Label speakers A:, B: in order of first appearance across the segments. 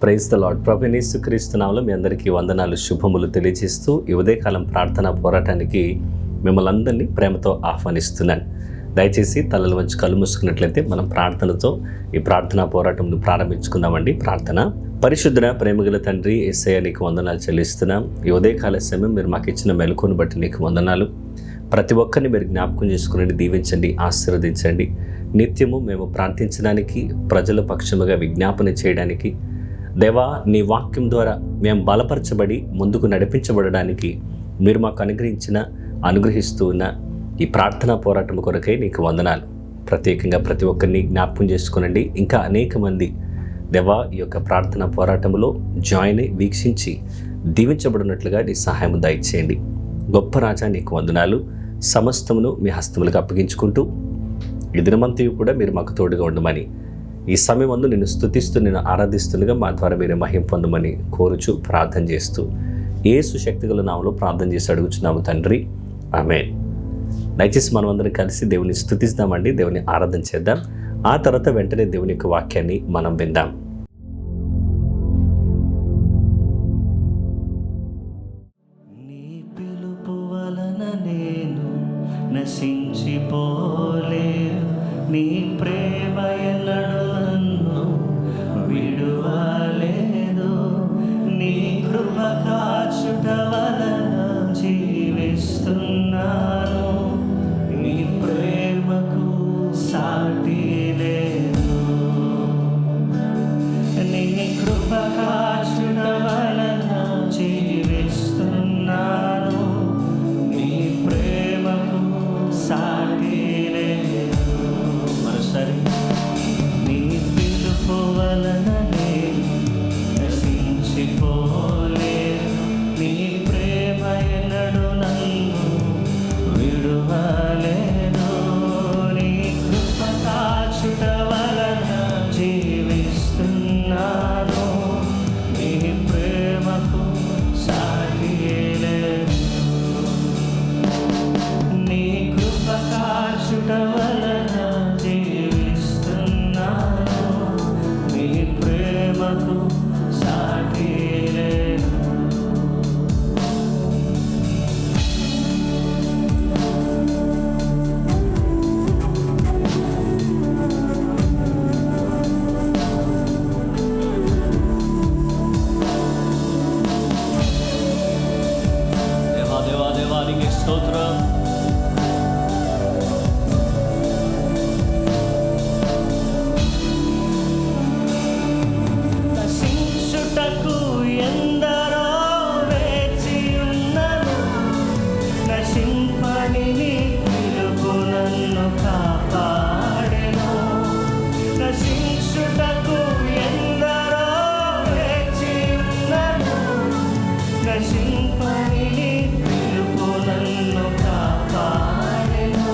A: Praise the lord. ప్రభువైన యేసుక్రీస్తు నామములో మీ అందరికీ వందనాలు, శుభములు తెలియజేస్తూ ఈ ఉదయకాలం ప్రార్థనా పోరాటానికి మిమ్మల్ని అందరినీ ప్రేమతో ఆహ్వానిస్తున్నాను. దయచేసి తలలు వంచి కళ్ళు మూసుకున్నట్లయితే మనం ప్రార్థనతో ఈ ప్రార్థనా పోరాటంను ప్రారంభించుకుందామండి. ప్రార్థన. పరిశుద్ధ ప్రేమగల తండ్రి యేసయ్య, నీకు వందనాలు చెల్లిస్తున్నాం. ఈ ఉదయకాల సమయం మీరు మాకు ఇచ్చిన మెలకువను బట్టి నీకు వందనాలు. ప్రతి ఒక్కరిని మీరు జ్ఞాపకం చేసుకుని దీవించండి, ఆశీర్వదించండి. నిత్యము మేము ప్రార్థించడానికి, ప్రజల పక్షముగా విజ్ఞాపన చేయడానికి, దేవా నీ వాక్యం ద్వారా మేము బలపరచబడి ముందుకు నడిపించబడడానికి మీరు మాకు అనుగ్రహిస్తూ ఉన్న ఈ ప్రార్థనా పోరాటం కొరకై నీకు వందనాలు. ప్రత్యేకంగా ప్రతి ఒక్కరిని జ్ఞాపకం చేసుకునండి. ఇంకా అనేక మంది దేవా ఈ యొక్క ప్రార్థనా పోరాటంలో జాయిన్ అయి వీక్షించి దీవించబడినట్లుగా నీ సహాయం దయచేయండి. గొప్ప రాజా నీకు వందనాలు. సమస్తమును మీ హస్తములకు అప్పగించుకుంటూ ఈ దినమంతయు కూడా మీరు మాకు తోడుగా ఉండమని, ఈ సమయం అందు నిన్ను స్తుతిస్తూ నిన్ను ఆరాధిస్తుండగా మా ద్వారా మీరు మహిమ పొందమని కోరుచు ప్రార్థన చేస్తూ యేసు శక్తిగల నామములో ప్రార్థన చేసి అడుగుచున్నాము తండ్రి, ఆమేన్. దయచేసి మనం అందరం కలిసి దేవుని స్తుతిస్తామండి, దేవుని ఆరాధన చేద్దాం. ఆ తర్వాత వెంటనే దేవుని యొక్క వాక్యాన్ని మనం విందాం.
B: నశించిపోలేదు, నీ ప్రేమ ఎన్నడూ నన్ను విడువలేదు. నీ కృప కాచుట వలన జీవిస్తున్నాను. నీ ప్రేమకు సాటి లేదు. నీ కృప కాచుట వలన జీవిస్తున్నాను. నీ ప్రేమకు సాటి లేదు. మరోసారి. నీ పిలుపు వలన నేను నశించిపోలేదు. నీ ప్రేమ ఎన్నడూ నన్ను విడువలేదు. నీ కృప కాచుట వలన జీవిస్తున్నాను. నీ ప్రేమకు సాటి లేదు. నీ కృప కాచుట వలన జీవిస్తున్నాను. నీ ప్రేమకు సాటి లేదు. దేవానికి స్తోత్రం. నశించుటకు ఎందరో వేచి ఉన్నను. నశింపని నీ పిలుపు నన్ను కాపాడెను. నశించుటకు ఎందరో వేచి ఉన్నను. నశింపని నీ పిలుపు నన్ను కాపాడెను.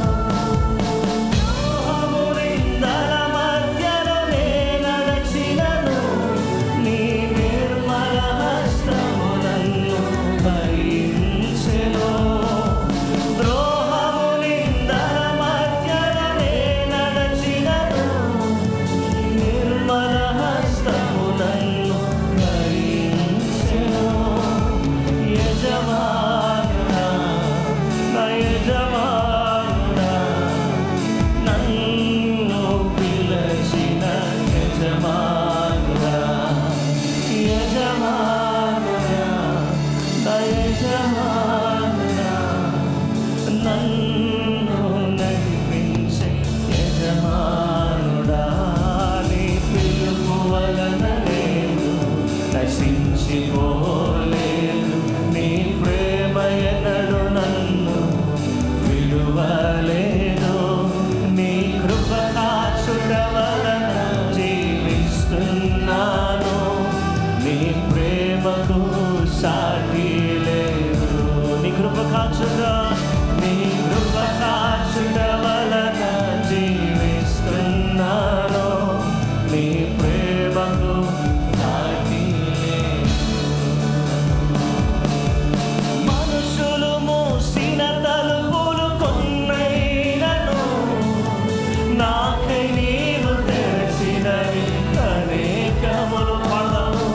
B: ద్రోహమునిందల మధ్యలో నే నడచినను. నీ నిర్మల హస్తము నన్ను భరించెను. ద్రోహమునిందల మధ్యలో నే నడచినను. నీ నిర్మల హస్తము నన్ను భరించెను. యజమానుడా, నా యజమానుడా, నన్ను పిలచిన యజమానుడా, యజమానుడా, నా యజమానుడా, నన్ను నడిపించే యజమానుడా. నీ పిలుపు వలన నేను నశించిపోలేదు. నీ ప్రేమ ఎన్నడూ నన్ను విడువలేదు. నీ కృప కాచుట వలన జీవిస్తున్నాను. నీ ప్రేమకు సాటి లేదు. నీ కృప కాచుట, నీ కృప కాచుట వలన జీవిస్తున్నాను. నీ ప్రేమకు సాటి లేదు. మనుషులు మూసిన తలుపులు కొన్నైనను నాకై నీవు తెరచినవి అనేకములు పడవు.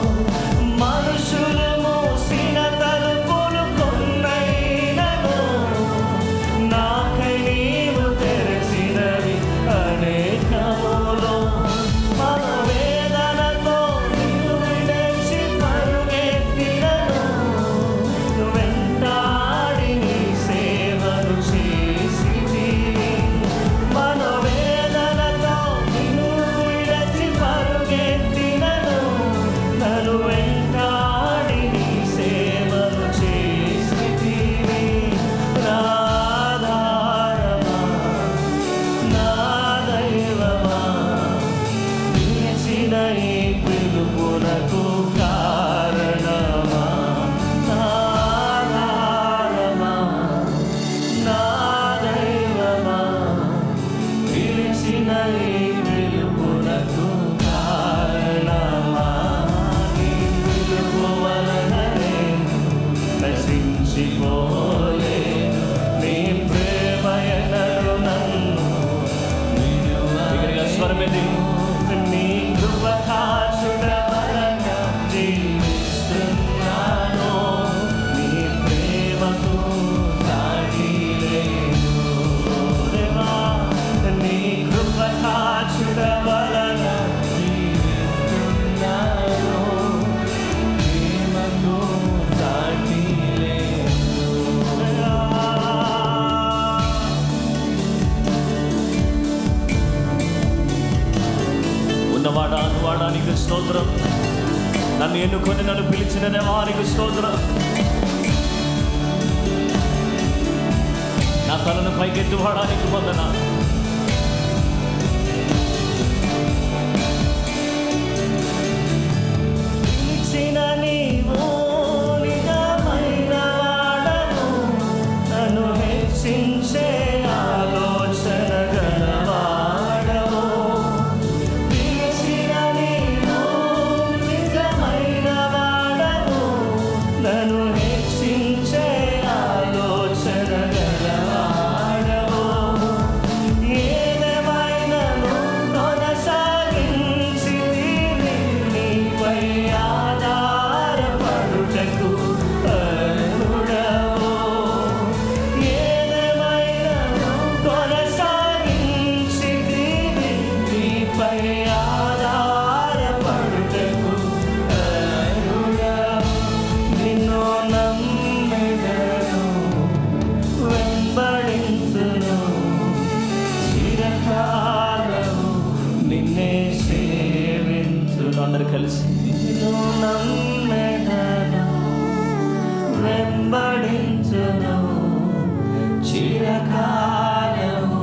B: ఎన్నుకొని నన్ను పిలిచిన దేవానికి స్తోత్రం. నా తలను పైకెత్తువాడానికి వందనాలు. పిలిచిన నీవు నిజమైన వాడవు, నన్ను హెచ్చించే ఆలోచన గలవాడవు. పిలిచిన నీవు నిజమైన వాడవు, నన్ను హెచ్చించే ఆలోచన గలవాడవు. ఏదేమైనను కొనసాగించి నీపై ఆధారపడుటకు అర్హుడవు. ఏదేమైనను కొనసాగించి నీపై ఆధారపడుటకు అర్హుడవు. నిన్ను నమ్మెదను, వెంబడించును, చిరకాలము నిన్నే సేవించును. అందరు కలిసి నిన్ను నమ్మెదను, వెంబడించును, చిరకాలము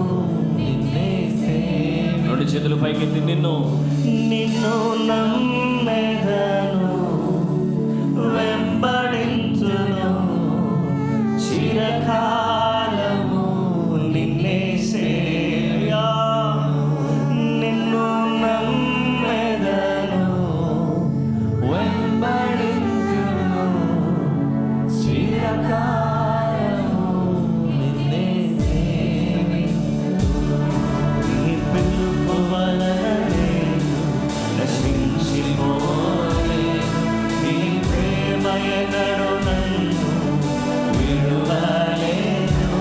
B: నిన్నే సేవించును. రెండు చేతులు పైకెత్తి నిన్ను నమ్మెదను, వెంబడించును, చిరకాలము నిన్నే సేవ్యా. నిన్ను నమ్మెదను, వెంబడించును, చిరకాలము నిన్నే సేవించును. నీ పిలుపు వలనే నశించిపోలేను, నీ ప్రేమ ఎన్నడూ నన్ను విడువలేదు.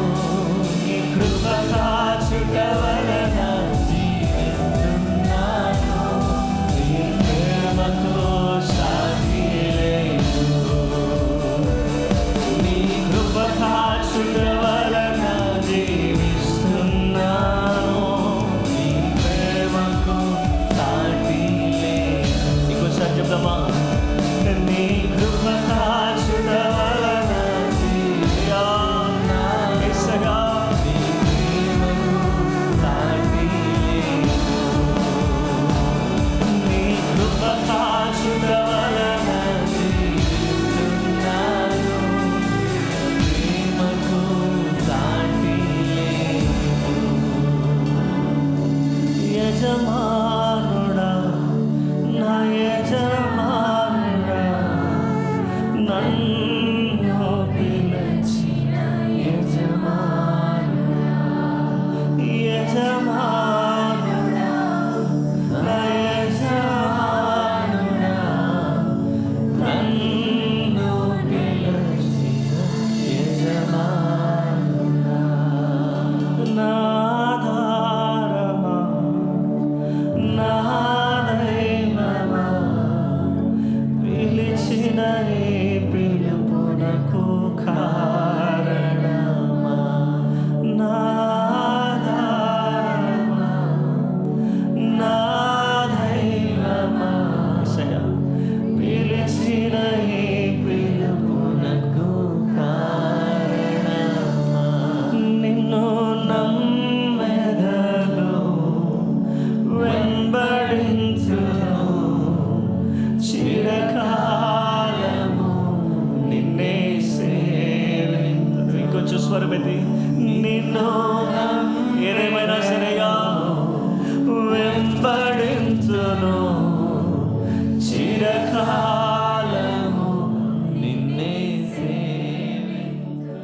B: నీ కృప కాచుట వలన జీవిస్తున్నాను, నీ ప్రేమకు సాటి లేదు. నీ కృప కాచుట వలన జీవిస్తున్నాను, నీ ప్రేమకు సాటి లేదు. ఇంకోసారి చెప్దామా? నీ కృప కాచుట వలన జీవిస్తున్నాను, యేసయ్యా, నీ ప్రేమకు సాటి లేదు. నీ కృప కాచుట వలన జీవిస్తున్నాను, ప్రేమకు సాటి లేదు. యజమానుడా, నా యజమానుడా, నన్ను పిలిచిన యజమానుడా, యజమానుడా, నా యజమానుడా, నన్ను పిలిచిన యజమానుడా. నా ఆధారమా, నా దైవమా, పిలిచిన ఈ పిలుపునకు కారణమా. నా ఆధారమా, నా దైవమా, యేసయ్యా, పిలిచిన ఈ పిలుపునకు కారణమా. నిన్ను నమ్మెదను, వెంబడించును, చిరకాలము నిన్నే సేవింతును. ఇంకొంచెం స్వరమెత్తి నిన్ను ఏదేమైనా సరేగా వెంబడించును, చిరకాలము నిన్నే సేవింతును.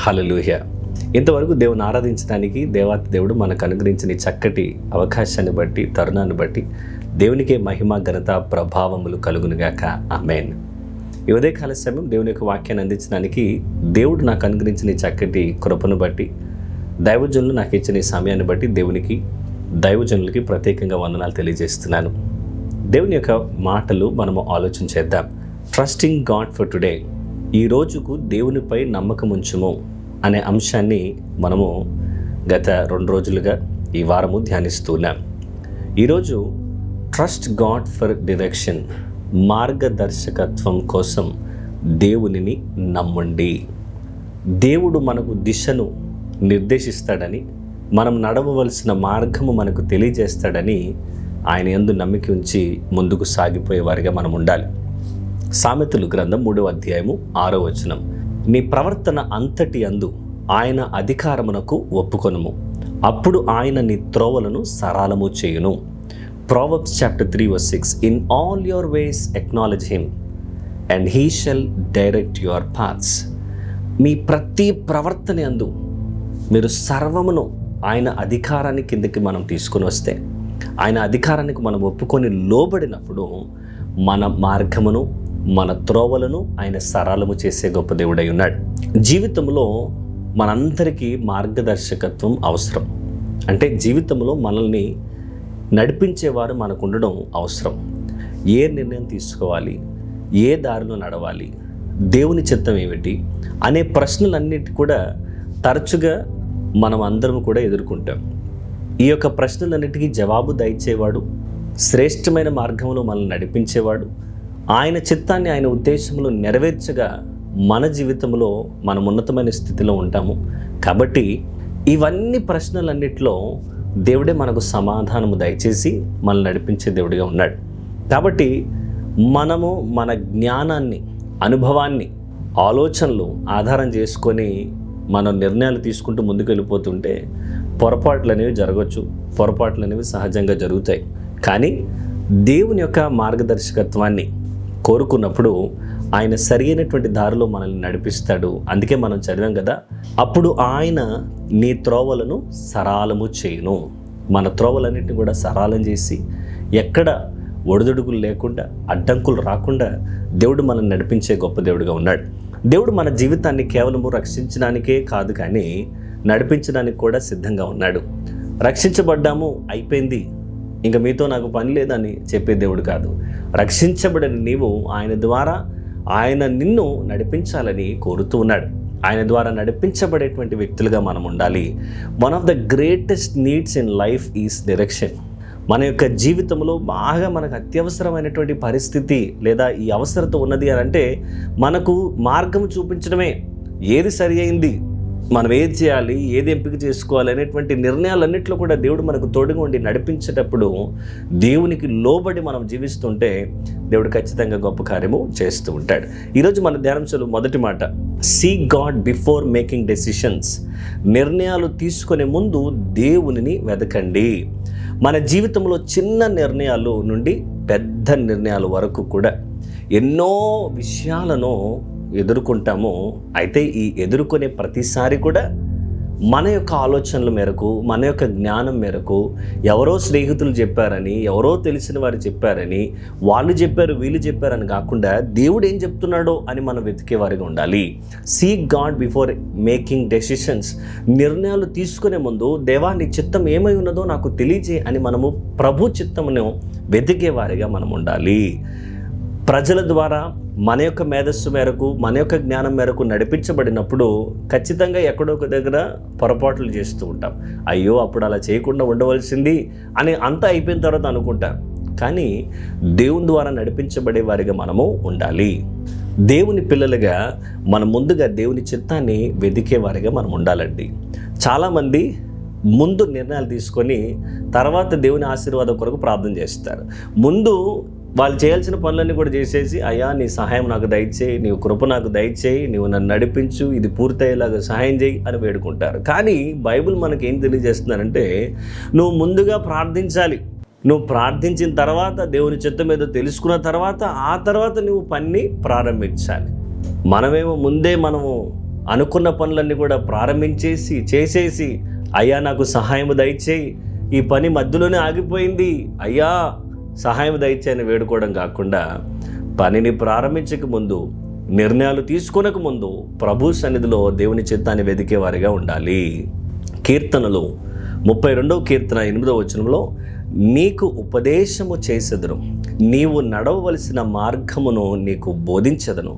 A: హల్లెలూయా. ఇంతవరకు దేవుని ఆరాధించడానికి దేవాతి దేవుడు మనకు అనుగ్రహించిన ఈ చక్కటి అవకాశాన్ని బట్టి, తరుణాన్ని బట్టి దేవునికే మహిమ, ఘనత, ప్రభావములు కలుగునుగాక. ఆమేన్. ఈ ఉదయకాల సమయం దేవుని యొక్క వాక్యాన్ని అందించడానికి దేవుడు నాకు అనుగ్రహించిన ఈ చక్కటి కృపను బట్టి, దైవజనులు నాకు ఇచ్చిన ఈ సమయాన్ని బట్టి దేవునికి, దైవజనులకి ప్రత్యేకంగా వందనాలు తెలియజేస్తున్నాను. దేవుని యొక్క మాటలు మనము ఆలోచన చేద్దాం. Trusting God for today. ఈ రోజుకు దేవునిపై నమ్మకం ఉంచుము. అనే అంశాన్ని మనము గత 2 రోజులుగా ఈ వారము ధ్యానిస్తున్నాం. ఈరోజు ట్రస్ట్ గాడ్ ఫర్ డైరెక్షన్, మార్గదర్శకత్వం కోసం దేవునిని నమ్మండి. దేవుడు మనకు దిశను నిర్దేశిస్తాడని, మనం నడవవలసిన మార్గము మనకు తెలియజేస్తాడని ఆయన యందు నమ్మిక ఉంచి ముందుకు సాగిపోయేవారిగా మనం ఉండాలి. సామెతలు గ్రంథం 3వ అధ్యాయము 6వ వచనం, నీ ప్రవర్తన అంతటి యందు ఆయన అధికారమునకు ఒప్పుకొనుము, అప్పుడు ఆయన నీ త్రోవలను సరళము చేయును. Proverbs chapter 3 verse 6, in all your ways acknowledge him and he shall direct your paths. మీ ప్రతి ప్రవర్తన యందు మీరు సర్వమును ఆయన అధికారాన్ని కిందకి మనం తీసుకుని వస్తే, ఆయన అధికారానికి మనం ఒప్పుకొని లోబడినప్పుడు మన మార్గమును, మన త్రోవలను ఆయన సరళము చేసే గొప్ప దేవుడై ఉన్నాడు. జీవితంలో మనందరికీ మార్గదర్శకత్వం అవసరం. అంటే జీవితంలో మనల్ని నడిపించేవారు మనకు ఉండడం అవసరం. ఏ నిర్ణయం తీసుకోవాలి, ఏ దారిలో నడవాలి, దేవుని చిత్తం ఏమిటి అనే ప్రశ్నలన్నిటి కూడా తరచుగా మనం అందరం కూడా ఎదుర్కొంటాం. ఈ యొక్క ప్రశ్నలన్నిటికీ జవాబు దయచేవాడు, శ్రేష్టమైన మార్గంలో మనల్ని నడిపించేవాడు, ఆయన చిత్తాన్ని, ఆయన ఉద్దేశంలో నెరవేర్చగా మన జీవితంలో మనం ఉన్నతమైన స్థితిలో ఉంటాము. కాబట్టి ఇవన్నీ ప్రశ్నలన్నిటిలో దేవుడే మనకు సమాధానము దయచేసి మనల్ని నడిపించే దేవుడిగా ఉన్నాడు. కాబట్టి మనము మన జ్ఞానాన్ని, అనుభవాన్ని, ఆలోచనలు ఆధారం చేసుకొని మనం నిర్ణయాలు తీసుకుంటూ ముందుకు వెళ్ళిపోతుంటే పొరపాట్లు అనేవి జరగవచ్చు, పొరపాట్లు అనేవి సహజంగా జరుగుతాయి. కానీ దేవుని యొక్క మార్గదర్శకత్వాన్ని కోరుకున్నప్పుడు ఆయన సరైనటువంటి దారిలో మనల్ని నడిపిస్తాడు. అందుకే మనం చదివాం కదా, అప్పుడు ఆయన నీ త్రోవలను సరళము చేయును. మన త్రోవలన్నింటినీ కూడా సరళం చేసి ఎక్కడ ఒడిదుడుకులు లేకుండా, అడ్డంకులు రాకుండా దేవుడు మనల్ని నడిపించే గొప్ప దేవుడిగా ఉన్నాడు. దేవుడు మన జీవితాన్ని కేవలము రక్షించడానికే కాదు, కానీ నడిపించడానికి కూడా సిద్ధంగా ఉన్నాడు. రక్షించబడ్డాము, అయిపోయింది, ఇంకా మీతో నాకు పని లేదని చెప్పే దేవుడు కాదు. రక్షించబడిన నీవు ఆయన ద్వారా ఆయన నిన్ను నడిపించాలని కోరుతూ ఉన్నాడు. ఆయన ద్వారా నడిపించబడేటువంటి వ్యక్తులుగా మనం ఉండాలి. One of the greatest needs in life is direction. మన యొక్క జీవితంలో బాగా మనకు అత్యవసరమైనటువంటి పరిస్థితి లేదా ఈ అవసరత ఉన్నది అని అంటే మనకు మార్గం చూపించడమే. ఏది సరి అయింది, మనం ఏది చేయాలి, ఏది ఎంపిక చేసుకోవాలి అనేటువంటి నిర్ణయాలన్నింటిలో కూడా దేవుడు మనకు తోడుగా ఉండి నడిపించేటప్పుడు, దేవునికి లోబడి మనం జీవిస్తుంటే దేవుడు ఖచ్చితంగా గొప్ప కార్యము చేస్తూ ఉంటాడు. ఈరోజు మన ధ్యానాంశంలో మొదటి మాట, seek God before making decisions. నిర్ణయాలు తీసుకునే ముందు దేవునిని వెతకండి. మన జీవితంలో చిన్న నిర్ణయాలు నుండి పెద్ద నిర్ణయాల వరకు కూడా ఎన్నో విషయాలను ఎదుర్కొంటాము. అయితే ఈ ఎదుర్కొనే ప్రతిసారి కూడా మన యొక్క ఆలోచనల మేరకు, మన యొక్క జ్ఞానం మేరకు, ఎవరో స్నేహితులు చెప్పారని, ఎవరో తెలిసిన వారు చెప్పారని, వాళ్ళు చెప్పారు, వీళ్ళు చెప్పారని కాకుండా దేవుడు ఏం చెప్తున్నాడో అని మనం వెతికేవారిగా ఉండాలి. Seek God before making decisions. నిర్ణయాలు తీసుకునే ముందు దేవా నీ చిత్తం ఏమై ఉన్నదో నాకు తెలియజే అని మనము ప్రభు చిత్తమును వెతికేవారిగా మనం ఉండాలి. ప్రజల ద్వారా మన యొక్క మేధస్సు మేరకు, మన యొక్క జ్ఞానం మేరకు నడిపించబడినప్పుడు ఖచ్చితంగా ఎక్కడో ఒక దగ్గర పొరపాట్లు చేస్తూ ఉంటాం. అయ్యో అప్పుడు అలా చేయకుండా ఉండవలసింది అని అంతా అయిపోయిన తర్వాత అనుకుంటాం. కానీ దేవుని ద్వారా నడిపించబడే వారిగా మనము ఉండాలి. దేవుని పిల్లలుగా మనం ముందుగా దేవుని చిత్తాన్ని వెతికే వారిగా మనం ఉండాలండి. చాలామంది ముందు నిర్ణయాలు తీసుకొని తర్వాత దేవుని ఆశీర్వాదం కొరకు ప్రార్థన చేస్తారు. ముందు వాళ్ళు చేయాల్సిన పనులన్నీ కూడా చేసేసి, అయ్యా నీ సహాయం నాకు దయచేయి, నీవు కృప నాకు దయచేయి, నీవు నన్ను నడిపించు, ఇది పూర్తయ్యేలాగా సహాయం చేయి అని వేడుకుంటారు. కానీ బైబిల్ మనకి ఏం తెలియజేస్తున్నారంటే, నువ్వు ముందుగా ప్రార్థించాలి. నువ్వు ప్రార్థించిన తర్వాత, దేవుని చిత్తం ఏదో తెలుసుకున్న తర్వాత, ఆ తర్వాత నువ్వు పని ప్రారంభించాలి. మనమేమో ముందే మనము అనుకున్న పనులన్నీ కూడా ప్రారంభించేసి చేసేసి, అయ్యా నాకు సహాయం దయచేయి, ఈ పని మధ్యలోనే ఆగిపోయింది, అయ్యా సహాయం దయచేయని వేడుకోవడం కాకుండా, పనిని ప్రారంభించక ముందు, నిర్ణయాలు తీసుకొనక ముందు ప్రభు సన్నిధిలో దేవుని చిత్తాన్ని వెతికేవారిగా ఉండాలి. కీర్తనలు 32వ కీర్తన 8వ వచనంలో, నీకు ఉపదేశము చేసెదను, నీవు నడవవలసిన మార్గమును నీకు బోధించదను,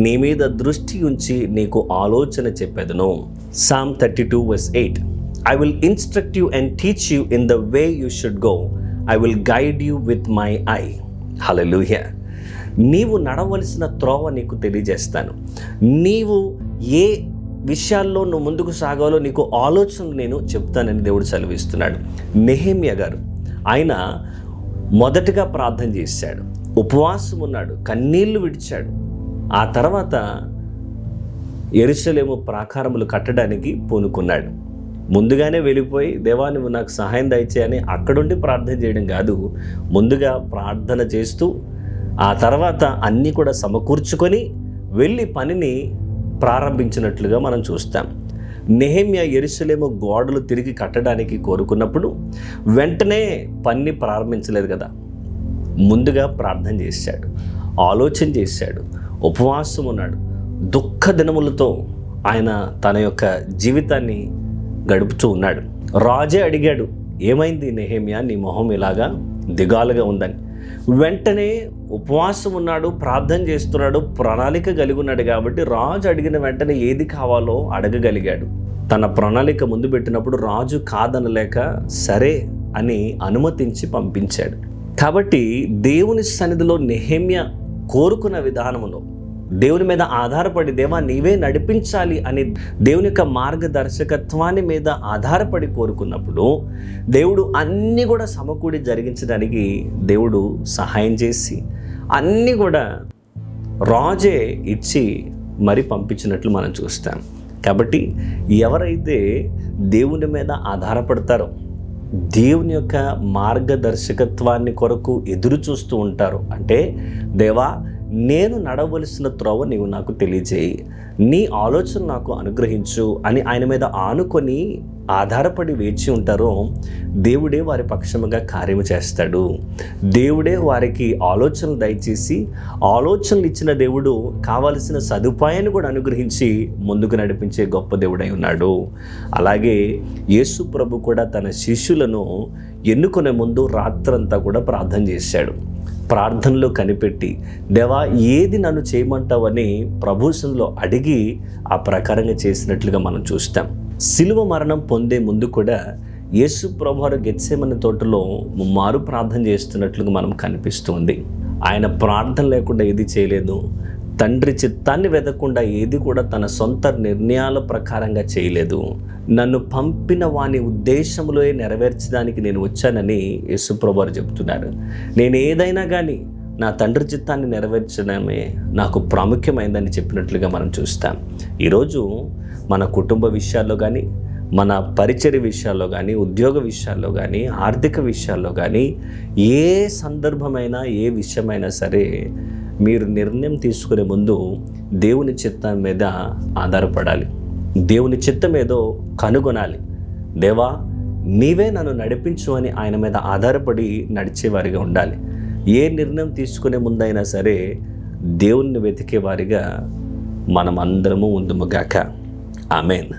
A: నీ మీద దృష్టి ఉంచి నీకు ఆలోచన చెప్పెదను. Psalm 32:8 I will instruct you and teach you in the way you should go. I will guide you with my eye. Hallelujah. నీవు నడవలసిన త్రోవ నీకు తెలియజేస్తాను. నీవు ఏ విషయాల్లో నువ్వు ముందుకు సాగాలో నీకు ఆలోచనలు నేను చెప్తానని దేవుడు సెలవిస్తున్నాడు. నెహెమ్యా గారు ఆయన మొదటగా ప్రార్థన చేశాడు, ఉపవాసం ఉన్నాడు, కన్నీళ్లు విడిచాడు. ఆ తర్వాత యెరూషలేము ప్రాకారములు కట్టడానికి పూనుకున్నాడు. ముందుగానే వెళ్ళిపోయి దేవా నువ్వు నాకు సహాయం దయచేయని అక్కడుండి ప్రార్థన చేయడం కాదు, ముందుగా ప్రార్థన చేస్తూ ఆ తర్వాత అన్నీ కూడా సమకూర్చుకొని వెళ్ళి పనిని ప్రారంభించినట్లుగా మనం చూస్తాం. నెహెమ్యా యెరూషలేము గోడలు తిరిగి కట్టడానికి కోరుకున్నప్పుడు వెంటనే పని ప్రారంభించలేదు కదా, ముందుగా ప్రార్థన చేశాడు, ఆలోచన చేశాడు, ఉపవాసం ఉన్నాడు. దుఃఖ దినములతో ఆయన తన యొక్క జీవితాన్ని గడుపుతూ ఉన్నాడు. రాజే అడిగాడు, ఏమైంది నెహెమ్యా, నీ మొహం ఇలాగా దిగాలుగా ఉందని. వెంటనే ఉపవాసం ఉన్నాడు, ప్రార్థన చేస్తున్నాడు, ప్రణాళిక కలిగి ఉన్నాడు కాబట్టి రాజు అడిగిన వెంటనే ఏది కావాలో అడగగలిగాడు. తన ప్రణాళిక ముందు పెట్టినప్పుడు రాజు కాదనలేక సరే అని అనుమతించి పంపించాడు. కాబట్టి దేవుని సన్నిధిలో నెహెమ్యా కోరుకున్న విధానంలో దేవుని మీద ఆధారపడి దేవా నీవే నడిపించాలి అని దేవుని యొక్క మార్గదర్శకత్వాన్ని మీద ఆధారపడి కోరుకున్నప్పుడు దేవుడు అన్నీ కూడా సమకూడి జరిగించడానికి దేవుడు సహాయం చేసి అన్నీ కూడా రాజే ఇచ్చి మరి పంపించినట్లు మనం చూస్తాం. కాబట్టి ఎవరైతే దేవుని మీద ఆధారపడతారో, దేవుని యొక్క మార్గదర్శకత్వాన్ని కొరకు ఎదురు చూస్తూ ఉంటారు, అంటే దేవా నేను నడవలసిన త్రోవ నీవు నాకు తెలియజేయి, నీ ఆలోచన నాకు అనుగ్రహించు అని ఆయన మీద ఆనుకొని ఆధారపడి వేచి ఉంటారో దేవుడే వారి పక్షముగా కార్యము చేస్తాడు. దేవుడే వారికి ఆలోచనలు దయచేసి ఆలోచనలు ఇచ్చిన దేవుడు కావలసిన సదుపాయాన్ని కూడా అనుగ్రహించి ముందుకు నడిపించే గొప్ప దేవుడై ఉన్నాడు. అలాగే యేసు ప్రభు కూడా తన శిష్యులను ఎన్నుకునే ముందు రాత్రంతా కూడా ప్రార్థన చేశాడు. ప్రార్థనలో కనిపెట్టి దేవా ఏది నన్ను చేయమంటావని ప్రభువులో అడిగి ఆ ప్రకారంగా చేసినట్లుగా మనం చూస్తాం. శిలువ మరణం పొందే ముందు కూడా యేసు ప్రభువారు గెత్సేమనే తోటలో ముమ్మారు ప్రార్థన చేస్తున్నట్లుగా మనం కనిపిస్తుంది. ఆయన ప్రార్థన లేకుండా ఏది చేయలేదు, తండ్రి చిత్తాన్ని వెదకుండా ఏది కూడా తన సొంత నిర్ణయాల ప్రకారంగా చేయలేదు. నన్ను పంపిన వాని ఉద్దేశంలో నెరవేర్చడానికి నేను వచ్చానని యేసు ప్రభువారు చెప్తున్నారు. నేను ఏదైనా కానీ నా తండ్రి చిత్తాన్ని నెరవేర్చడమే నాకు ప్రాముఖ్యమైందని చెప్పినట్లుగా మనం చూస్తాం. ఈరోజు మన కుటుంబ విషయాల్లో కానీ, మన పరిచర్య విషయాల్లో కానీ, ఉద్యోగ విషయాల్లో కానీ, ఆర్థిక విషయాల్లో కానీ, ఏ సందర్భమైనా ఏ విషయమైనా సరే మీరు నిర్ణయం తీసుకునే ముందు దేవుని చిత్తం మీద ఆధారపడాలి. దేవుని చిత్తం ఏదో కనుగొనాలి. దేవా నీవే నన్ను నడిపించు అని ఆయన మీద ఆధారపడి నడిచేవారిగా ఉండాలి. ఏ నిర్ణయం తీసుకునే ముందైనా సరే దేవుణ్ణి వెతికేవారిగా మనం అందరము ఉందుముగాక. ఆమేన్.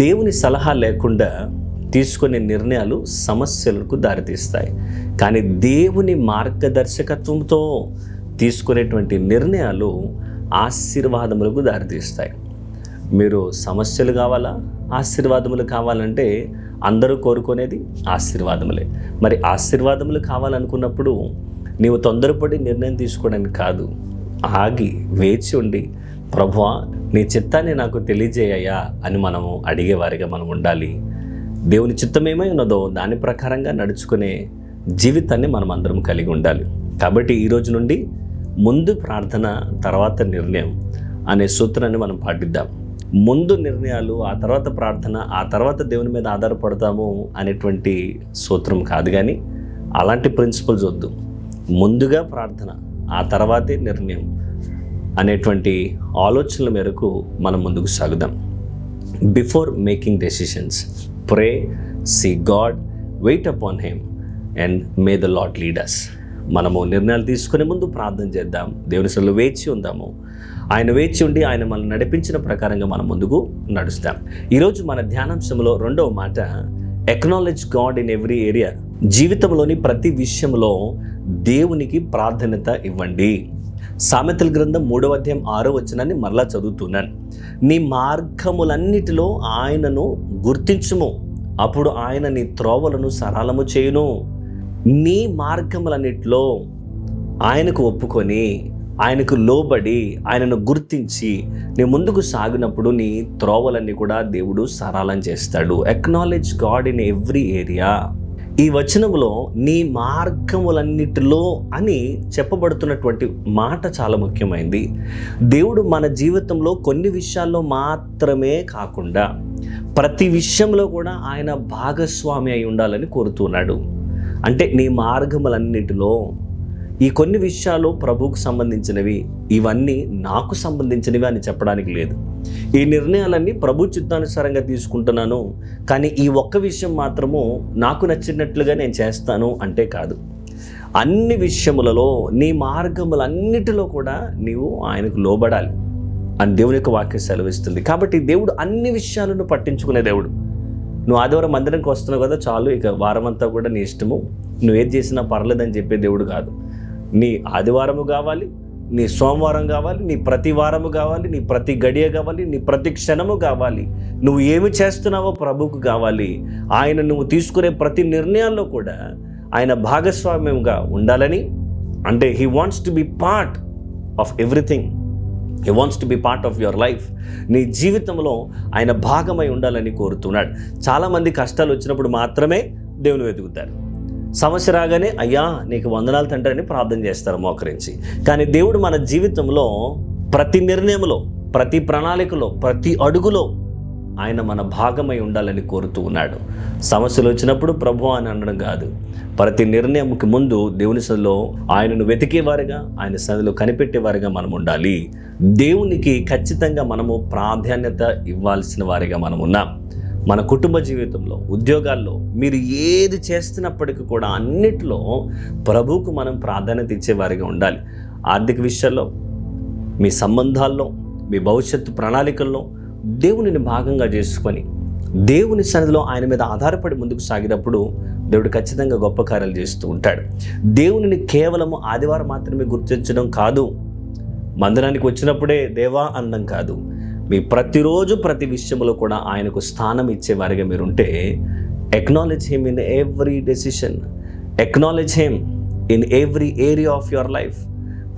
A: దేవుని సలహా లేకుండా తీసుకునే నిర్ణయాలు సమస్యలకు దారితీస్తాయి, కానీ దేవుని మార్గదర్శకత్వంతో తీసుకునేటువంటి నిర్ణయాలు ఆశీర్వాదములకు దారితీస్తాయి. మీరు సమస్యలు కావాలా, ఆశీర్వాదములు కావాలంటే అందరూ కోరుకునేది ఆశీర్వాదములే. మరి ఆశీర్వాదములు కావాలనుకున్నప్పుడు నీవు తొందరపడి నిర్ణయం తీసుకోవడానికి కాదు, ఆగి వేచి ఉండి ప్రభువా నీ చిత్తాన్ని నాకు తెలియజేయ్యా అని మనము అడిగేవారిగా మనం ఉండాలి. దేవుని చిత్తం ఏమై ఉన్నదో దాని ప్రకారంగా నడుచుకునే జీవితాన్ని మనం అందరం కలిగి ఉండాలి. కాబట్టి ఈరోజు నుండి ముందు ప్రార్థన తర్వాత నిర్ణయం అనే సూత్రాన్ని మనం పాటిద్దాం. ముందు నిర్ణయాలు, ఆ తర్వాత ప్రార్థన, ఆ తర్వాత దేవుని మీద ఆధారపడతాము అనేటువంటి సూత్రం కాదు, కానీ అలాంటి ప్రిన్సిపల్స్ వద్దు. ముందుగా ప్రార్థన, ఆ తర్వాతే నిర్ణయం అనేటువంటి ఆలోచనల మేరకు మనం ముందుకు సాగుదాం. Before making decisions pray, see God, wait upon him and may the Lord lead us. మనము నిర్ణయాలు తీసుకునే ముందు ప్రార్థన చేద్దాం, దేవుని సన్నిధిలో వేచి ఉందాము. ఆయన వేచి ఉండి ఆయన మనల్ని నడిపించిన ప్రకారంగా మనం ముందుకు నడుస్తాం. ఈరోజు మన ధ్యానాంశంలో రెండవ మాట, acknowledge God in every area జీవితంలోని ప్రతి విషయంలో దేవునికి ప్రాధాన్యత ఇవ్వండి. సామెతల గ్రంథం 3వ అధ్యాయం 6వ వచనాన్ని మరలా చదువుతున్నాను. నీ మార్గములన్నిటిలో ఆయనను గుర్తించుము, అప్పుడు ఆయన నీ త్రోవలను సరళము చేయును. నీ మార్గములన్నిటిలో ఆయనకు ఒప్పుకొని, ఆయనకు లోబడి, ఆయనను గుర్తించి నీ ముందుకు సాగినప్పుడు నీ త్రోవలన్నీ కూడా దేవుడు సరళం చేస్తాడు. Acknowledge God in every area. ఈ వచనంలో నీ మార్గములన్నిటిలో అని చెప్పబడుతున్నటువంటి మాట చాలా ముఖ్యమైనది. దేవుడు మన జీవితంలో కొన్ని విషయాల్లో మాత్రమే కాకుండా ప్రతి విషయంలో కూడా ఆయన భాగస్వామి అయి ఉండాలని కోరుతున్నాడు. అంటే నీ మార్గములన్నిటిలో ఈ కొన్ని విషయాలు ప్రభువుకు సంబంధించినవి, ఇవన్నీ నాకు సంబంధించినవి అని చెప్పడానికి లేదు. ఈ నిర్ణయాలన్నీ ప్రభు చిత్తానుసారంగా తీసుకుంటున్నాను, కానీ ఈ ఒక్క విషయం మాత్రము నాకు నచ్చినట్లుగా నేను చేస్తాను అంటే కాదు. అన్ని విషయములలో నీ మార్గములన్నిటిలో కూడా నీవు ఆయనకు లోబడాలి అని దేవుని యొక్క వాక్యం సెలవిస్తుంది. కాబట్టి దేవుడు అన్ని విషయాలను పట్టించుకునే దేవుడు. నువ్వు ఆదివారం మందిరానికి వస్తున్నావు కదా, చాలు, ఇక వారం అంతా కూడా నీ ఇష్టము, నువ్వు ఏది చేసినా పర్లేదని చెప్పే దేవుడు కాదు. నీ ఆదివారము కావాలి, నీ సోమవారం కావాలి, నీ ప్రతి వారము కావాలి, నీ ప్రతి గడియ కావాలి, నీ ప్రతి క్షణము కావాలి. నువ్వు ఏమి చేస్తున్నావో ప్రభువుకు కావాలి. ఆయన నువ్వు తీసుకునే ప్రతి నిర్ణయాల్లో కూడా ఆయన భాగస్వామ్యంగా ఉండాలని, అంటే he wants to be part of everything. He wants to be part of your life. నీ జీవితంలో ఆయన భాగమై ఉండాలని కోరుతున్నాడు. చాలామంది కష్టాలు వచ్చినప్పుడు మాత్రమే దేవుని వెతుకుతారు. సమస్య రాగానే అయ్యా నీకు వందనాలు తండ్రి అని ప్రార్థన చేస్తారు మోకరించి. కానీ దేవుడు మన జీవితంలో ప్రతి నిర్ణయంలో, ప్రతి ప్రణాళికలో, ప్రతి అడుగులో ఆయన మన భాగమై ఉండాలని కోరుతూ ఉన్నాడు. సమస్యలు వచ్చినప్పుడు ప్రభు అని అనడం కాదు, ప్రతి నిర్ణయంకి ముందు దేవుని సన్నిధిలో ఆయనను వెతికేవారుగా, ఆయన సన్నిధిలో కనిపెట్టేవారుగా మనం ఉండాలి. దేవునికి ఖచ్చితంగా మనము ప్రాధాన్యత ఇవ్వాల్సిన వారిగా మనం ఉన్నాం. మన కుటుంబ జీవితంలో, ఉద్యోగాల్లో మీరు ఏది చేస్తున్నప్పటికీ కూడా అన్నిటిలో ప్రభువుకు మనం ప్రాధాన్యత ఇచ్చేవారిగా ఉండాలి. ఆర్థిక విషయాల్లో, మీ సంబంధాల్లో, మీ భవిష్యత్తు ప్రణాళికల్లో దేవునిని భాగంగా చేసుకొని దేవుని సన్నిధిలో ఆయన మీద ఆధారపడి ముందుకు సాగినప్పుడు దేవుడు ఖచ్చితంగా గొప్ప కార్యాలు చేస్తూ ఉంటాడు. దేవునిని కేవలము ఆదివారం మాత్రమే గుర్తించడం కాదు, మందిరానికి వచ్చినప్పుడే దేవా అనడం కాదు, మీ ప్రతిరోజు ప్రతి విషయంలో కూడా ఆయనకు స్థానం ఇచ్చేవారిగా మీరుంటే, acknowledge him in every decision, acknowledge him in every area of your life.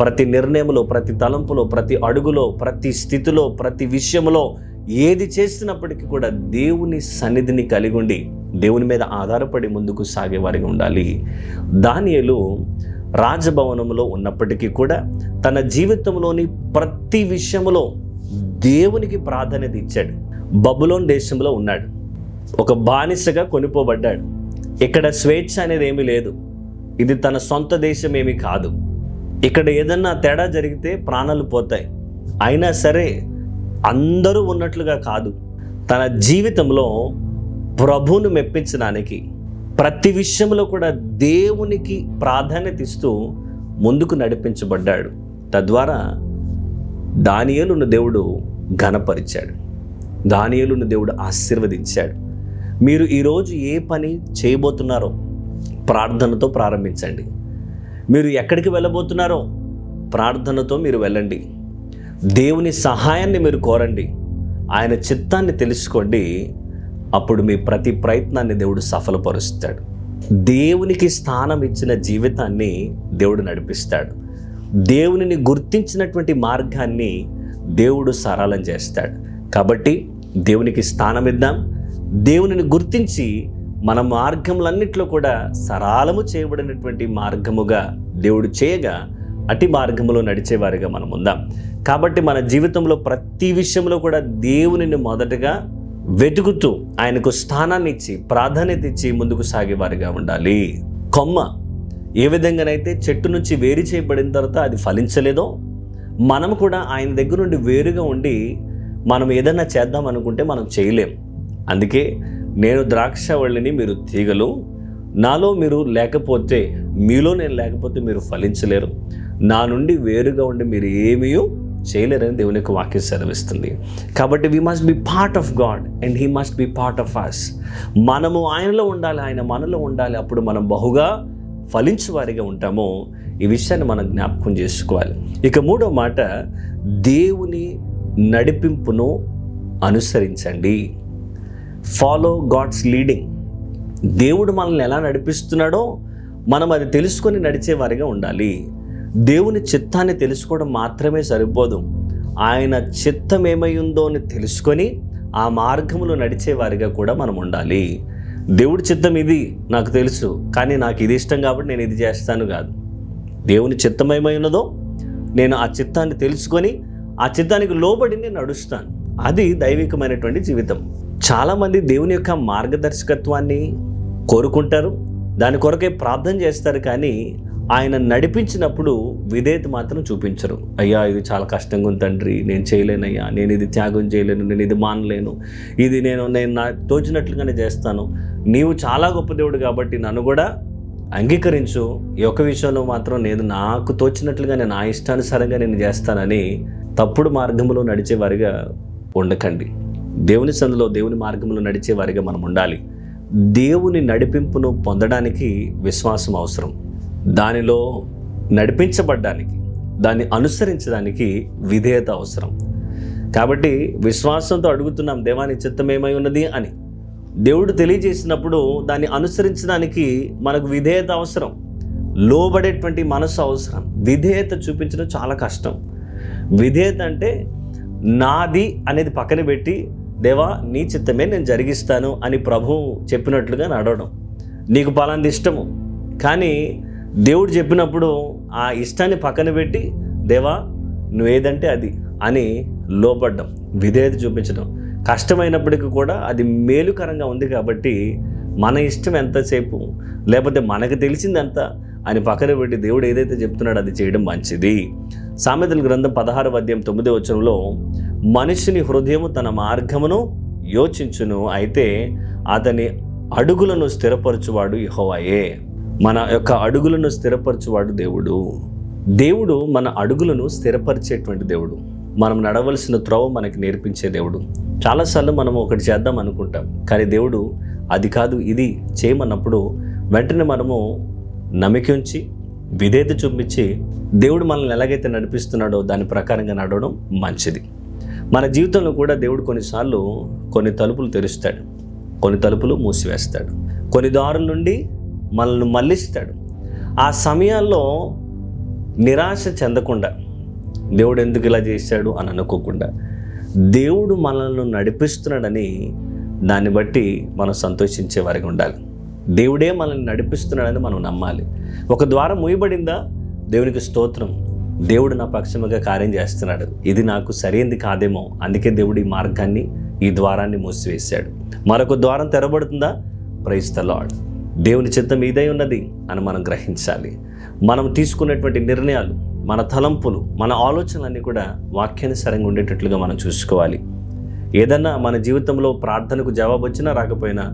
A: ప్రతి నిర్ణయంలో, ప్రతి తలంపులో, ప్రతి అడుగులో, ప్రతి స్థితిలో, ప్రతి విషయంలో ఏది చేస్తున్నప్పటికీ కూడా దేవుని సన్నిధిని కలిగి ఉండి దేవుని మీద ఆధారపడి ముందుకు సాగేవారిగా ఉండాలి. దానియేలు రాజభవనంలో ఉన్నప్పటికీ కూడా తన జీవితంలోని ప్రతి విషయంలో దేవునికి ప్రాధాన్యత ఇచ్చాడు. బబులోన్ దేశంలో ఉన్నాడు, ఒక బానిసగా కొనుక్కోబడ్డాడు. ఇక్కడ స్వేచ్ఛ అనేది ఏమీ లేదు, ఇది తన సొంత దేశం ఏమీ కాదు. ఇక్కడ ఏదన్నా తేడా జరిగితే ప్రాణాలు పోతాయి. అయినా సరే అందరూ ఉన్నట్లుగా కాదు, తన జీవితంలో ప్రభువును మెప్పించడానికి ప్రతి విషయంలో కూడా దేవునికి ప్రాధాన్యత ఇస్తూ ముందుకు నడిపించబడ్డాడు. తద్వారా దానియేలును దేవుడు ఘనపరిచాడు, దానియేలును దేవుడు ఆశీర్వదించాడు. మీరు ఈరోజు ఏ పని చేయబోతున్నారో ప్రార్థనతో ప్రారంభించండి. మీరు ఎక్కడికి వెళ్ళబోతున్నారో ప్రార్థనతో మీరు వెళ్ళండి. దేవుని సహాయాన్ని మీరు కోరండి, ఆయన చిత్తాన్ని తెలుసుకోండి. అప్పుడు మీ ప్రతి ప్రయత్నాన్ని దేవుడు సఫలపరుస్తాడు. దేవునికి స్థానం ఇచ్చిన జీవితాన్ని దేవుడు నడిపిస్తాడు. దేవునిని గుర్తించినటువంటి మార్గాన్ని దేవుడు సరళం చేస్తాడు. కాబట్టి దేవునికి స్థానం ఇద్దాం. దేవునిని గుర్తించి మన మార్గములన్నిట్లో కూడా సరళము చేయబడినటువంటి మార్గముగా దేవుడు చేయగా అట్టి మార్గములో నడిచేవారిగా మనం ఉందాం. కాబట్టి మన జీవితంలో ప్రతి విషయంలో కూడా దేవునిని మొదటగా వెతుకుతూ ఆయనకు స్థానాన్ని ఇచ్చి ప్రాధాన్యత ఇచ్చి ముందుకు సాగేవారిగా ఉండాలి. కొమ్మ ఏ విధంగానైతే చెట్టు నుంచి వేరు చేయబడిన తర్వాత అది ఫలించలేదో, మనం కూడా ఆయన దగ్గర నుండి వేరుగా ఉండి మనం ఏదైనా చేద్దాం అనుకుంటే మనం చేయలేం. అందుకే నేను ద్రాక్షవల్లిని, మీరు తీగలు, నాలో మీరు లేకపోతే, మీలో నేను లేకపోతే మీరు ఫలించలేరు. నా నుండి వేరుగా ఉండి మీరు ఏమీ చేయలేరని దేవుని యొక్క వాక్యం సెలవిస్తుంది. కాబట్టి we must be part of God and he must be part of us. మనము ఆయనలో ఉండాలి, ఆయన మనలో ఉండాలి. అప్పుడు మనం బహుగా ఫలించు వారిగా ఉంటాము. ఈ విషయాన్ని మనం జ్ఞాపకం చేసుకోవాలి. ఇక మూడో మాట, దేవుని నడిపింపును అనుసరించండి. Follow God's leading. దేవుడు మనల్ని ఎలా నడిపిస్తున్నాడో మనం అది తెలుసుకొని నడిచేవారిగా ఉండాలి. దేవుని చిత్తాన్ని తెలుసుకోవడం మాత్రమే సరిపోదు. ఆయన చిత్తం ఏమై ఉందో అని తెలుసుకొని ఆ మార్గంలో నడిచేవారిగా కూడా మనం ఉండాలి. దేవుడి చిత్తం ఇది నాకు తెలుసు, కానీ నాకు ఇది ఇష్టం కాబట్టి నేను ఇది చేస్తాను కాదు. దేవుని చిత్తం ఏమై ఉన్నదో నేను ఆ చిత్తాన్ని తెలుసుకొని ఆ చిత్తానికి లోబడి నేను నడుస్తాను. అది దైవికమైనటువంటి జీవితం. చాలామంది దేవుని యొక్క మార్గదర్శకత్వాన్ని కోరుకుంటారు, దాని కొరకే ప్రార్థన చేస్తారు, కానీ ఆయన నడిపించినప్పుడు విధేయత మాత్రం చూపించరు. అయ్యా ఇది చాలా కష్టంగా ఉంది తండ్రి, నేను చేయలేనయ్యా, నేను ఇది త్యాగం చేయలేను, నేను ఇది మానలేను, ఇది నేను నా తోచినట్లుగానే చేస్తాను, నీవు చాలా గొప్ప దేవుడు కాబట్టి నన్ను కూడా అంగీకరించు, ఈ ఒక్క విషయంలో మాత్రం నేను నాకు తోచినట్లుగా నా ఇష్టానుసారంగా నేను చేస్తానని తప్పుడు మార్గంలో నడిచేవారిగా ఉండకండి. దేవుని సందులో దేవుని మార్గంలో నడిచేవారిగా మనం ఉండాలి. దేవుని నడిపింపును పొందడానికి విశ్వాసం అవసరం. దానిలో నడిపించబడ్డానికి, దాన్ని అనుసరించడానికి విధేయత అవసరం. కాబట్టి విశ్వాసంతో అడుగుతున్నాం, దేవాని చిత్తం ఏమై ఉన్నది అని. దేవుడు తెలియజేసినప్పుడు దాన్ని అనుసరించడానికి మనకు విధేయత అవసరం, లోబడేటువంటి మనసు అవసరం. విధేయత చూపించడం చాలా కష్టం. విధేయత అంటే నాది అనేది పక్కన పెట్టి, దేవా నీ చిత్తమే నేను జరిగిస్తాను అని ప్రభువు చెప్పినట్లుగా నడవడం. నీకు పలాంది ఇష్టము, కానీ దేవుడు చెప్పినప్పుడు ఆ ఇష్టాన్ని పక్కన పెట్టి, దేవా నువ్వేదంటే అది అని లోబడ్డం, విధేయత చూపించడం. కష్టమైనప్పటికీ కూడా అది మేలుకరంగా ఉంది కాబట్టి మన ఇష్టం ఎంతసేపు, లేకపోతే మనకు తెలిసిందంత అని పక్కన పెట్టి దేవుడు ఏదైతే చెప్తున్నాడో అది చేయడం మంచిది. సామెతల గ్రంథం 16వ అధ్యాయం 9వ వచనంలో, మనిషిని హృదయము తన మార్గమును యోచించును, అయితే అతని అడుగులను స్థిరపరచువాడు యెహోవాయే. మన యొక్క అడుగులను స్థిరపరచువాడు దేవుడు. దేవుడు మన అడుగులను స్థిరపరిచేటువంటి దేవుడు. మనం నడవలసిన త్రోవ మనకి నేర్పించే దేవుడు. చాలాసార్లు మనం ఒకటి చేద్దాం అనుకుంటాం, కానీ దేవుడు అది కాదు ఇది చేయమన్నప్పుడు వెంటనే మనము నమ్మిక ఉంచి విధేయత చూపించి దేవుడు మనల్ని ఎలాగైతే నడిపిస్తున్నాడో దాని ప్రకారంగా నడవడం మంచిది. మన జీవితంలో కూడా దేవుడు కొన్నిసార్లు కొన్ని తలుపులు తెరుస్తాడు, కొన్ని తలుపులు మూసివేస్తాడు, కొన్ని దారుల నుండి మనల్ని మళ్ళిస్తాడు. ఆ సమయాల్లో నిరాశ చెందకుండా, దేవుడు ఎందుకు ఇలా చేశాడు అని అనుకోకుండా, దేవుడు మనల్ని నడిపిస్తున్నాడని దాన్ని బట్టి మనం సంతోషించే వారికి ఉండాలి. దేవుడే మనల్ని నడిపిస్తున్నాడని మనం నమ్మాలి. ఒక ద్వారం మూయబడిందా, దేవునికి స్తోత్రం, దేవుడు నా పక్షముగా కార్యం చేస్తున్నాడు, ఇది నాకు సరైనది కాదేమో, అందుకే దేవుడు ఈ మార్గాన్ని, ఈ ద్వారాన్ని మూసివేశాడు. మరొక ద్వారం తెరబడుతుందా, ప్రైజ్ ద లార్డ్, దేవుని చిత్తం ఇదై ఉన్నది అని మనం గ్రహించాలి. మనం తీసుకున్నటువంటి నిర్ణయాలు, మన తలంపులు, మన ఆలోచనలన్నీ కూడా వాక్యానుసారంగా ఉండేటట్లుగా మనం చూసుకోవాలి. ఏదన్నా మన జీవితంలో ప్రార్థనకు జవాబు వచ్చినా రాకపోయినా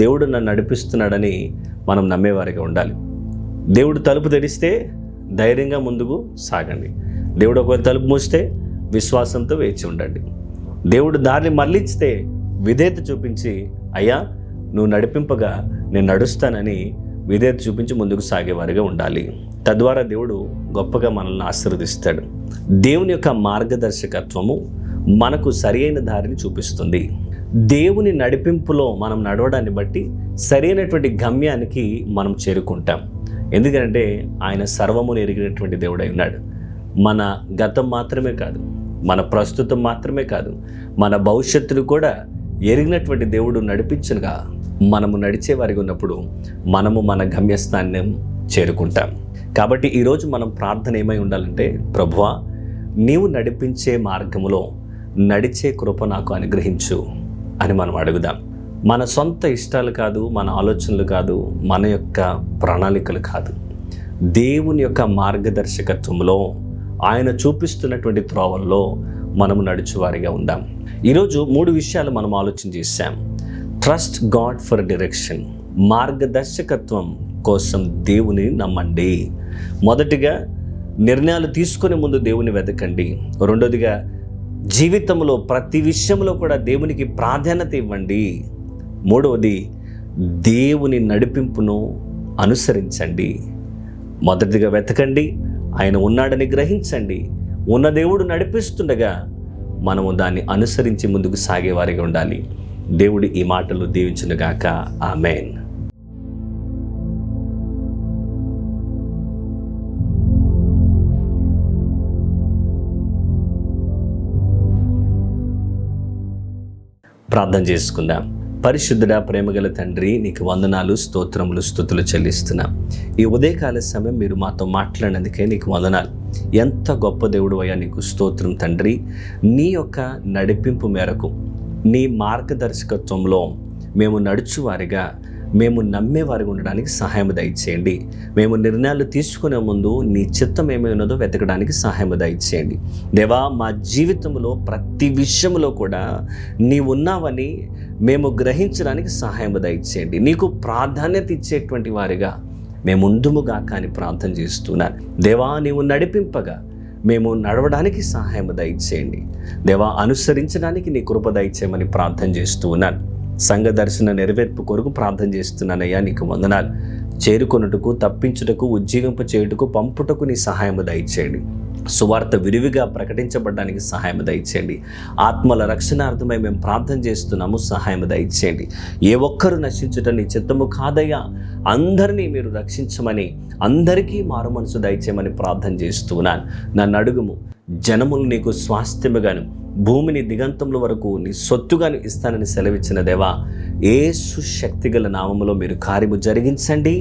A: దేవుడు నన్ను నడిపిస్తున్నాడని మనం నమ్మేవారిగా ఉండాలి. దేవుడు తలుపు తెరిస్తే ధైర్యంగా ముందుకు సాగండి. దేవుడు ఒకవేళ తలుపు మూస్తే విశ్వాసంతో వేచి ఉండండి. దేవుడు దారిని మళ్ళిస్తే విధేయత చూపించి, అయ్యా నువ్వు నడిపింపగా నేను నడుస్తానని విధేయత చూపించి ముందుకు సాగేవారిగా ఉండాలి. తద్వారా దేవుడు గొప్పగా మనల్ని ఆశీర్వదిస్తాడు. దేవుని యొక్క మార్గదర్శకత్వము మనకు సరైన దారిని చూపిస్తుంది. దేవుని నడిపింపులో మనం నడవడాన్ని బట్టి సరైనటువంటి గమ్యానికి మనం చేరుకుంటాం. ఎందుకంటే ఆయన సర్వమును ఎరిగినటువంటి దేవుడై ఉన్నాడు. మన గతం మాత్రమే కాదు, మన ప్రస్తుతం మాత్రమే కాదు, మన భవిష్యత్తును కూడా ఎరిగినటువంటి దేవుడు నడిపించగా మనము నడిచేవారిగా ఉన్నప్పుడు మనము మన గమ్యస్థాన్ని చేరుకుంటాం. కాబట్టి ఈరోజు మనం ప్రార్థన ఏమై ఉండాలంటే, ప్రభువా నీవు నడిపించే మార్గములో నడిచే కృప నాకు అనుగ్రహించు అని మనం అడుగుదాం. మన సొంత ఇష్టాలు కాదు, మన ఆలోచనలు కాదు, మన యొక్క ప్రణాళికలు కాదు, దేవుని యొక్క మార్గదర్శకత్వంలో ఆయన చూపిస్తున్నటువంటి త్రోవల్లో మనము నడుచువారిగా ఉందాం. ఈరోజు 3 విషయాలు మనం ఆలోచన చేశాం. ట్రస్ట్ గాడ్ ఫర్ డైరెక్షన్, మార్గదర్శకత్వం కోసం దేవుని నమ్మండి. మొదటిగా నిర్ణయాలు తీసుకునే ముందు దేవుని వెతకండి. రెండోదిగా జీవితంలో ప్రతి విషయంలో కూడా దేవునికి ప్రాధాన్యత ఇవ్వండి. మూడవది దేవుని నడిపింపును అనుసరించండి. మొదటిగా వెతకండి, ఆయన ఉన్నాడని గ్రహించండి. ఉన్న దేవుడు నడిపిస్తుండగా మనము దాన్ని అనుసరించి ముందుకు సాగేవారిగా ఉండాలి. దేవుడు ఈ మాటలు దీవించునుగాక. ఆమేన్. ప్రార్థన చేసుకుందాం. పరిశుద్ధుడా, ప్రేమగల తండ్రి, నీకు వందనాలు, స్తోత్రములు, స్తుతులు చెల్లిస్తున్నాం. ఈ ఉదయకాల సమయం మీరు మాతో మాట్లాడినందుకే నీకు వందనాలు. ఎంత గొప్ప దేవుడు అయ్యా, నీకు స్తోత్రం తండ్రి. నీ యొక్క నడిపింపు మేరకు, నీ మార్గదర్శకత్వంలో మేము నడుచువారిగా, మేము నమ్మేవారిగా ఉండడానికి సహాయం దయచేయండి. మేము నిర్ణయాలు తీసుకునే ముందు నీ చిత్తం ఏమై ఉన్నదో వెతకడానికి సహాయం దయచేయండి. దేవా, మా జీవితంలో ప్రతి విషయంలో కూడా నీ ఉన్నావని మేము గ్రహించడానికి సహాయం దయచేయండి. నీకు ప్రాధాన్యత ఇచ్చేటువంటి వారిగా మేము ఉండుముగా కానీ ప్రార్థన చేస్తున్నాను. దేవా, నీవు నడిపింపగా మేము నడవడానికి సహాయం దయచేయండి. దేవా, అనుసరించడానికి నీ కృప దయచేయమని ప్రార్థన చేస్తూ ఉన్నాను. సంఘ దర్శన నెరవేర్పు కొరకు ప్రార్థన చేస్తున్నానయ్యా, నీకు వందనాలు. చేరుకొనుటకు, తప్పించుటకు, ఉజ్జీవింప చేయుటకు, పంపుటకు నీ సహాయం దయచేయండి. సువార్త విరివిగా ప్రకటించబడడానికి సహాయం దయచేయండి. ఆత్మల రక్షణార్థమై మేము ప్రార్థన చేస్తున్నాము, సహాయం దయచేయండి. ఏ ఒక్కరు నశించుట నీ చిత్తము కాదయ్యా, అందరినీ మీరు రక్షించమని, అందరికీ మారు మనసు దయచేయమని ప్రార్థన చేస్తున్నాను. నన్ను అడుగుము, జనములు నీకు స్వాస్థ్యముగాను, భూమిని దిగంతముల వరకు నీ సొత్తుగాను ఇస్తానని సెలవిచ్చిన దేవా, యేసు శక్తిగల నామములో మీరు కార్యము జరిగించండి.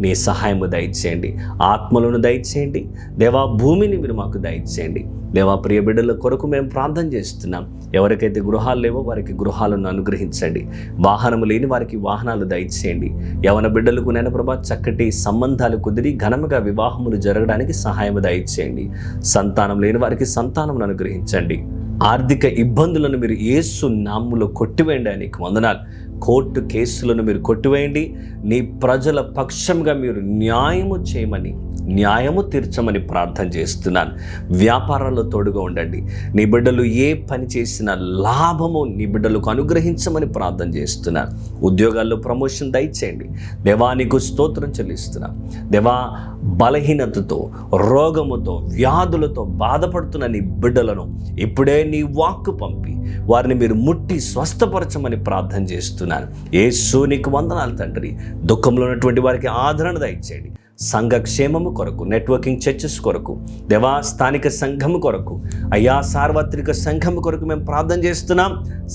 A: నీ సహాయము దయచేయండి, ఆత్మలను దయచేయండి. దేవా, భూమిని మీరు మాకు దయచేయండి. దేవా, ప్రియ బిడ్డల కొరకు మేము ప్రార్థన చేస్తున్నాం. ఎవరికైతే గృహాలు లేవో వారికి గృహాలను అనుగ్రహించండి. వాహనము లేని వారికి వాహనాలు దయచేయండి. యవన బిడ్డలకు నేను ప్రభా చక్కటి సంబంధాలు కుదిరి ఘనముగా వివాహములు జరగడానికి సహాయము దయచేయండి. సంతానం లేని వారికి సంతానమును అనుగ్రహించండి. ఆర్థిక ఇబ్బందులను మీరు యేసు నామములో కొట్టివేయండి. నీకు వందనాలు. కోర్టు కేసులను మీరు కొట్టివేయండి. నీ ప్రజల పక్షంగా మీరు న్యాయము చేయమని, న్యాయము తీర్చమని ప్రార్థన చేస్తున్నాను. వ్యాపారాల్లో తోడుగా ఉండండి. నీ బిడ్డలు ఏ పని చేసినా లాభము నీ బిడ్డలకు అనుగ్రహించమని ప్రార్థన చేస్తున్నాను. ఉద్యోగాల్లో ప్రమోషన్ దయచేయండి. దేవా, నీకు స్తోత్రం చెల్లిస్తున్నాను. దేవా, బలహీనతతో, రోగముతో, వ్యాధులతో బాధపడుతున్న నీ బిడ్డలను ఇప్పుడే నీ వాక్కు పంపి వారిని మీరు ముట్టి స్వస్థపరచమని ప్రార్థన చేస్తున్నాను. యేసు నీకు వందనాలు తండ్రి. దుఃఖంలో ఉన్నటువంటి వారికి ఆదరణ దయచేయండి. సంఘ క్షేమము కొరకు, నెట్వర్కింగ్ చర్చెస్ కొరకు, దేవా స్థానిక సంఘము కొరకు, అయ్యా సార్వత్రిక సంఘము కొరకు మేము ప్రార్థన చేస్తున్నాం.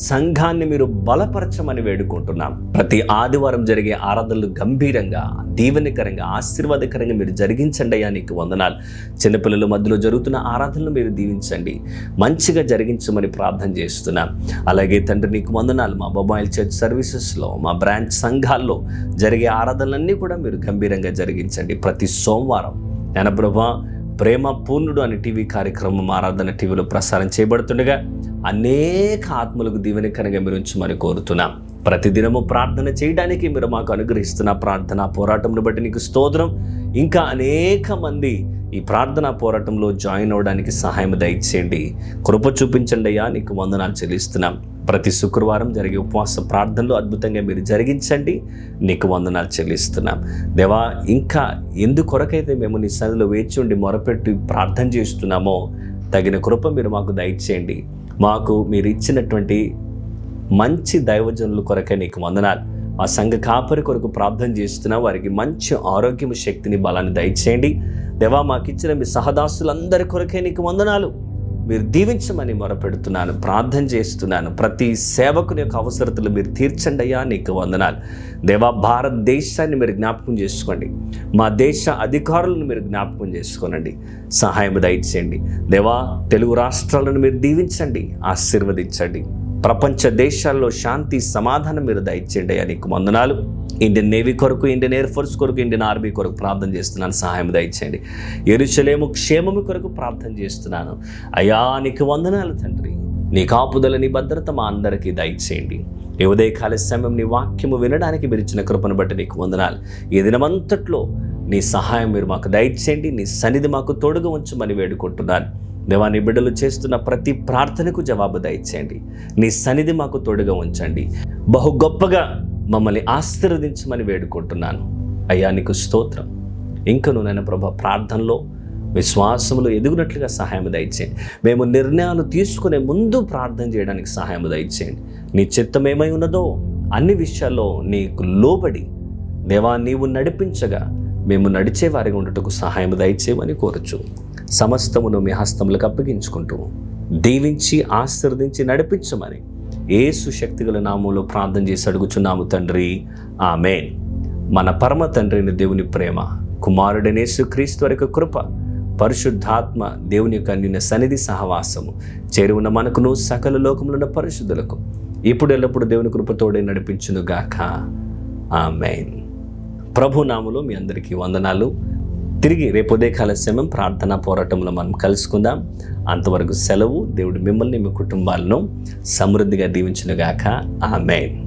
A: సంఘాన్ని మీరు బలపరచమని వేడుకుంటున్నాం. ప్రతి ఆదివారం జరిగే ఆరాధనలు గంభీరంగా, దీవెనకరంగా, ఆశీర్వాదకరంగా మీరు జరిగించండి అయ్యా, నీకు వందనాలు. చిన్నపిల్లల మధ్యలో జరుగుతున్న ఆరాధనలు మీరు దీవించండి, మంచిగా జరిగించమని ప్రార్థన చేస్తున్నాం. అలాగే తండ్రి, నీకు వందనాలు. మా మొబైల్ చర్చ్ సర్వీసెస్లో, మా బ్రాంచ్ సంఘాల్లో జరిగే ఆరాధనలన్నీ కూడా మీరు గంభీరంగా జరిగించండి. ప్రతి సోమవారం నేను ప్రభా ప్రేమ పూర్ణుడు అనే టీవీ కార్యక్రమం ఆరాధన టీవీలో ప్రసారం చేయబడుతుండగా అనేక ఆత్మలకు దీవెనకరంగా మీరు ఉంచమని కోరుతున్నాం. ప్రతిదినము ప్రార్థన చేయడానికి మీరు మాకు అనుగ్రహిస్తున్న ప్రార్థన పోరాటంను బట్టి నీకు స్తోత్రం. ఇంకా అనేక మంది ఈ ప్రార్థనా పోరాటంలో జాయిన్ అవ్వడానికి సహాయం దయచేయండి. కృప చూపించండి అయ్యా, నీకు వందనాలు చెల్లిస్తున్నాం. ప్రతి శుక్రవారం జరిగే ఉపవాస ప్రార్థనలు అద్భుతంగా మీరు జరిగించండి. నీకు వందనాలు చెల్లిస్తున్నాం. దేవా, ఇంకా ఎందుకొరకైతే మేము నీ సన్నిధిలో వేచి ఉండి మొరపెట్టి ప్రార్థన చేస్తున్నామో తగిన కృప మీరు మాకు దయచేయండి. మాకు మీరు ఇచ్చినటువంటి మంచి దైవజనుల కొరకే నీకు వందనాలు. ఆ సంఘ కాపరి కొరకు ప్రార్థన చేస్తున్నా, వారికి మంచి ఆరోగ్యం, శక్తిని, బలాన్ని దయచేయండి. దేవా, మాకు ఇచ్చిన మీ సహదాసులందరి కొరకే నీకు వందనాలు. మీరు దీవించమని మొరపెడుతున్నాను, ప్రార్థన చేస్తున్నాను. ప్రతి సేవకుని యొక్క అవసరతలు మీరు తీర్చండి అయ్యా, నీకు వందనాలు. దేవా, భారతదేశాన్ని మీరు జ్ఞాపకం చేసుకోండి. మా దేశ అధికారులను మీరు జ్ఞాపకం చేసుకోనండి, సహాయం దయచేయండి. దేవా, తెలుగు రాష్ట్రాలను మీరు దీవించండి, ఆశీర్వదించండి. ప్రపంచ దేశాల్లో శాంతి, సమాధానం మీరు దయచేయండి అయ్యా, నీకు వందనాలు. ఇండియన్ నేవీ కొరకు, ఇండియన్ ఎయిర్ ఫోర్స్ కొరకు, ఇండియన్ ఆర్మీ కొరకు ప్రార్థన చేస్తున్నాను, సహాయం దయచేయండి. యెరూషలేము క్షేమము కొరకు ప్రార్థన చేస్తున్నాను అయ్యా, నీకు వందనాలు తండ్రి. నీ కాపుదల, నీ భద్రత మా అందరికీ దయచేయండి. ఈ ఉదయకాల సమయం నీ వాక్యము వినడానికి మీరు ఇచ్చిన కృపను బట్టి నీకు వందనాలు. ఈ దినమంతట్లో నీ సహాయం మీరు మాకు దయచేయండి. నీ సన్నిధి మాకు తోడుగా ఉంచమని వేడుకుంటున్నాను. దేవా, నీ బిడ్డలు చేస్తున్న ప్రతి ప్రార్థనకు జవాబు దయచేయండి. నీ సన్నిధి మాకు తోడుగా ఉంచండి. బహు గొప్పగా మమ్మల్ని ఆశీర్వదించమని వేడుకుంటున్నాను. అయ్యా, నీకు స్తోత్రం. ఇంకను నాయన ప్రభా, ప్రార్థనలో విశ్వాసములో ఎదుగునట్లుగా సహాయం దయచేయండి. మేము నిర్ణయాలు తీసుకునే ముందు ప్రార్థన చేయడానికి సహాయం దయచేయండి. నీ చిత్తం ఏమై ఉన్నదో అన్ని విషయాల్లో నీకు లోబడి దేవా నీవు నడిపించగా మేము నడిచే వారిగా ఉండటకు సహాయం దయచేయమని కోరుచు సమస్తమును మీ హస్తములకు అప్పగించుకుంటూ దీవించి ఆశీర్వదించి నడిపించమని యేసు శక్తిగల నామములో ప్రార్థన చేసి అడుగుచున్నాము తండ్రి, ఆమేన్. మన పరమ తండ్రిని దేవుని ప్రేమ, కుమారుడైన యేసుక్రీస్తు వారి యొక్క కృప, పరిశుద్ధాత్మ దేవుని యొక్క అన్యోన్య సన్నిధి సహవాసము చేరువున్న మనకును సకల లోకములున్న పరిశుద్ధులకు ఇప్పుడు ఎల్లప్పుడు దేవుని కృపతోడే నడిపించునుగాక. ఆమేన్. ప్రభు నామములో మీ అందరికీ వందనాలు. తిరిగి రేపు ఉదయకాల సమయం ప్రార్థనా పోరాటంలో మనం కలుసుకుందాం. అంతవరకు సెలవు. దేవుడు మిమ్మల్ని మీ కుటుంబాలను సమృద్ధిగా దీవించునుగాక. ఆమేన్.